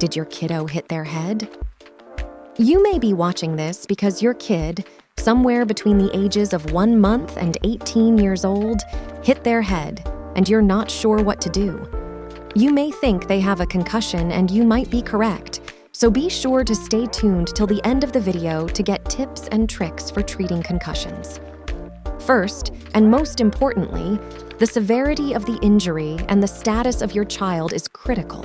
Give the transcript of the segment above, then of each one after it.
Did your kiddo hit their head? You may be watching this because your kid, somewhere between the ages of 1 month and 18 years old, hit their head, and you're not sure what to do. You may think they have a concussion, and you might be correct, so be sure to stay tuned till the end of the video to get tips and tricks for treating concussions. First, and most importantly, the severity of the injury and the status of your child is critical.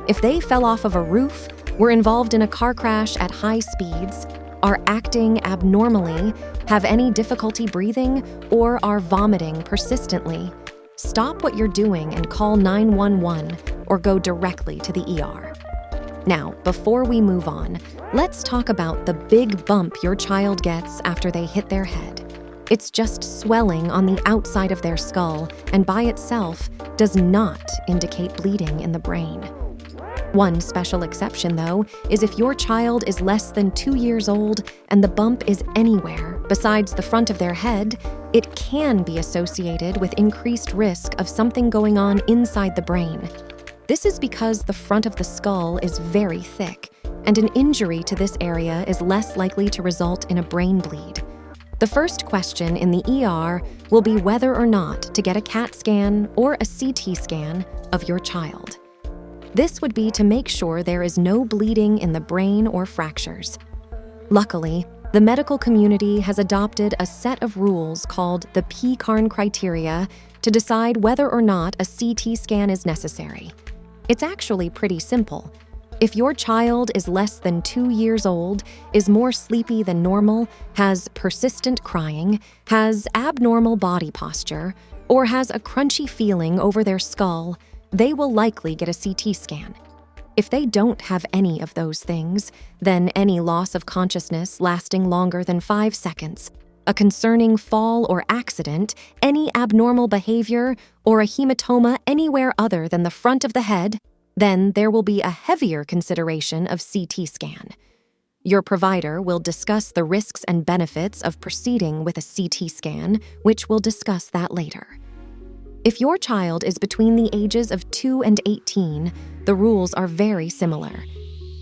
If they fell off of a roof, were involved in a car crash at high speeds, are acting abnormally, have any difficulty breathing, or are vomiting persistently, stop what you're doing and call 911 or go directly to the ER. Now, before we move on, let's talk about the big bump your child gets after they hit their head. It's just swelling on the outside of their skull and by itself does not indicate bleeding in the brain. One special exception, though, is if your child is less than 2 years old and the bump is anywhere besides the front of their head, it can be associated with increased risk of something going on inside the brain. This is because the front of the skull is very thick, and an injury to this area is less likely to result in a brain bleed. The first question in the ER will be whether or not to get a CAT scan or a CT scan of your child. This would be to make sure there is no bleeding in the brain or fractures. Luckily, the medical community has adopted a set of rules called the PCARN criteria to decide whether or not a CT scan is necessary. It's actually pretty simple. If your child is less than 2 years old, is more sleepy than normal, has persistent crying, has abnormal body posture, or has a crunchy feeling over their skull, they will likely get a CT scan. If they don't have any of those things, then any loss of consciousness lasting longer than 5 seconds, a concerning fall or accident, any abnormal behavior, or a hematoma anywhere other than the front of the head, then there will be a heavier consideration of CT scan. Your provider will discuss the risks and benefits of proceeding with a CT scan, which we'll discuss that later. If your child is between the ages of 2 and 18, the rules are very similar.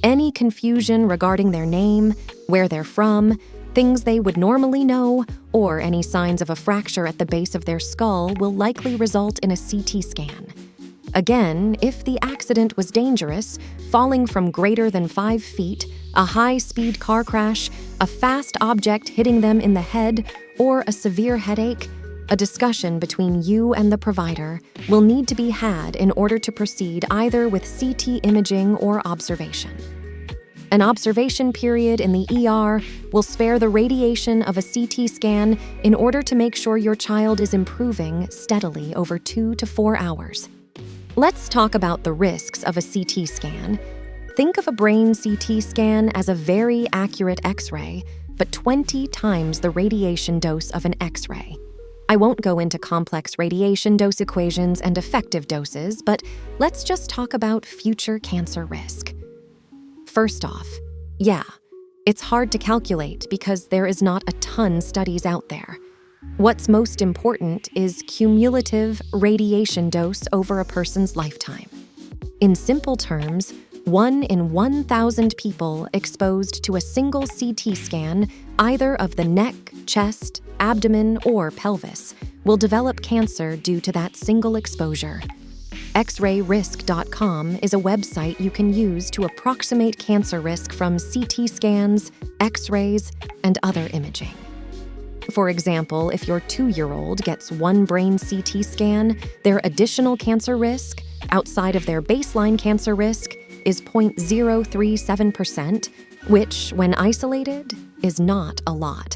Any confusion regarding their name, where they're from, things they would normally know, or any signs of a fracture at the base of their skull will likely result in a CT scan. Again, if the accident was dangerous, falling from greater than 5 feet, a high-speed car crash, a fast object hitting them in the head, or a severe headache, a discussion between you and the provider will need to be had in order to proceed either with CT imaging or observation. An observation period in the ER will spare the radiation of a CT scan in order to make sure your child is improving steadily over 2 to 4 hours. Let's talk about the risks of a CT scan. Think of a brain CT scan as a very accurate X-ray, but 20 times the radiation dose of an X-ray. I won't go into complex radiation dose equations and effective doses, but let's just talk about future cancer risk. First off, yeah, it's hard to calculate because there is not a ton studies out there. What's most important is cumulative radiation dose over a person's lifetime. In simple terms, 1 in 1,000 people exposed to a single CT scan, either of the neck, chest, abdomen, or pelvis, will develop cancer due to that single exposure. xrayrisk.com is a website you can use to approximate cancer risk from CT scans, X-rays, and other imaging. For example, if your 2-year-old gets one brain CT scan, their additional cancer risk, outside of their baseline cancer risk, is 0.037%, which, when isolated, is not a lot.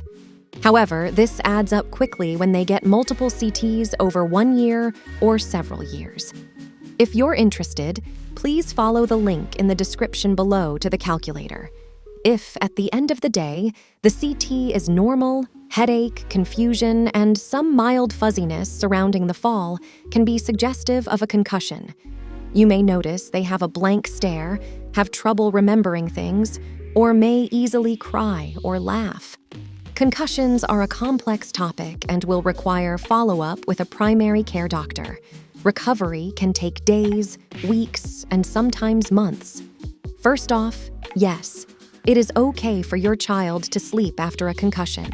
However, this adds up quickly when they get multiple CTs over 1 year or several years. If you're interested, please follow the link in the description below to the calculator. If, at the end of the day, the CT is normal, headache, confusion, and some mild fuzziness surrounding the fall can be suggestive of a concussion. You may notice they have a blank stare, have trouble remembering things, or may easily cry or laugh. Concussions are a complex topic and will require follow-up with a primary care doctor. Recovery can take days, weeks, and sometimes months. First off, yes, it is okay for your child to sleep after a concussion.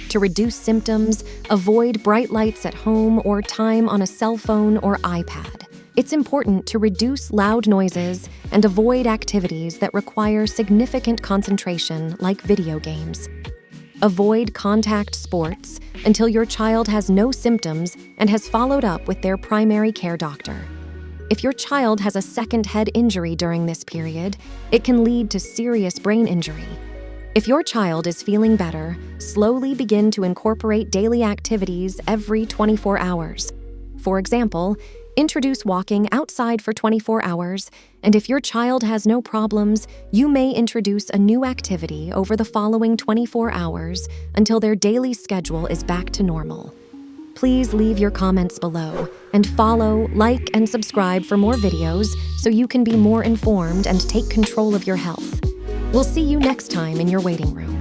To reduce symptoms, avoid bright lights at home or time on a cell phone or iPad. It's important to reduce loud noises and avoid activities that require significant concentration, like video games. Avoid contact sports until your child has no symptoms and has followed up with their primary care doctor. If your child has a second head injury during this period, it can lead to serious brain injury. If your child is feeling better, slowly begin to incorporate daily activities every 24 hours. For example, introduce walking outside for 24 hours, and if your child has no problems, you may introduce a new activity over the following 24 hours until their daily schedule is back to normal. Please leave your comments below and follow, like, and subscribe for more videos so you can be more informed and take control of your health. We'll see you next time in your waiting room.